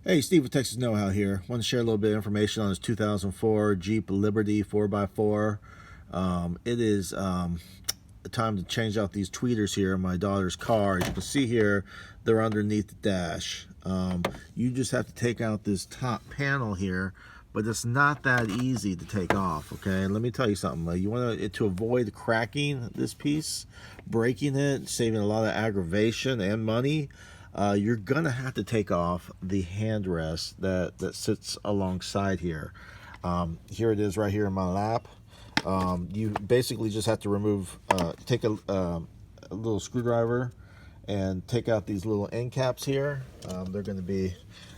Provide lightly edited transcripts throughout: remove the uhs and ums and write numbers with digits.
Hey, Steve with Texas Know-How here. Want to share a little bit of information on this 2004 Jeep Liberty 4x4. It is time to change out these tweeters here in my daughter's car. As you can see here, they're underneath the dash. You just have to take out this top panel here, but it's not that easy to take off. Okay, let me tell you something. You want to avoid cracking this piece, breaking it, saving a lot of aggravation and money. You're gonna have to take off the handrest that sits alongside here. Here it is right here in my lap. You basically just have to remove, take a little screwdriver and take out these little end caps here. They're going to be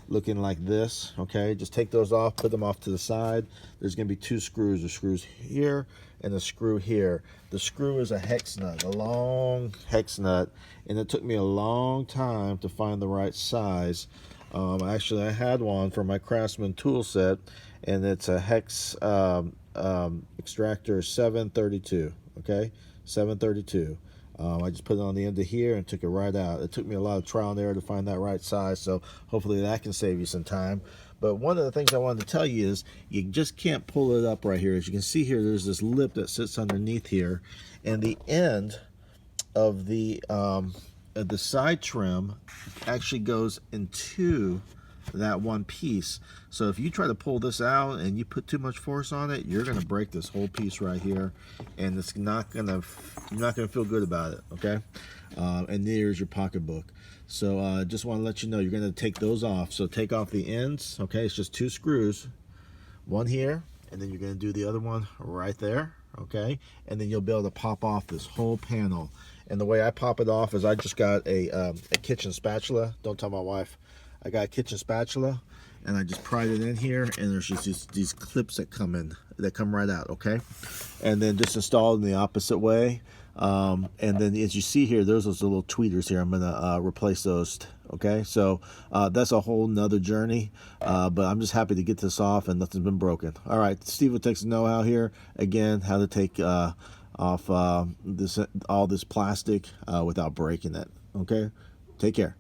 looking like this. Okay, just take those off, put them off to the side. There's going to be two screws, the screws here and the screw here. The screw is a hex nut, a long hex nut, and it took me a long time to find the right size. Actually, I had one for my Craftsman tool set, and it's a hex extractor 732. Okay, 732. I just put it on the end of here and took it right out. It took me a lot of trial and error to find that right size, so hopefully that can save you some time. But one of the things I wanted to tell you is you just can't pull it up right here. As you can see here, there's this lip that sits underneath here, and the end of the side trim actually goes into that one piece. So if you try to pull this out and you put too much force on it, you're gonna break this whole piece right here, and it's not gonna, you're not gonna feel good about it. Okay, and there's your pocketbook. So just want to let you know you're gonna take those off. So take off the ends. Okay, it's just two screws, one here, and then you're gonna do the other one right there. Okay, and then you'll be able to pop off this whole panel. And the way I pop it off is I just got a kitchen spatula. Don't tell my wife. I got a kitchen spatula, and I just pried it in here, and there's just these clips that come in, that come right out. Okay, and then just install it in the opposite way. And then as you see here, there's those little tweeters here. I'm gonna replace those. Okay, so that's a whole nother journey, but I'm just happy to get this off and nothing's been broken. All right, Steve with Texas Know-How here again, how to take off all this plastic without breaking it. Okay, take care.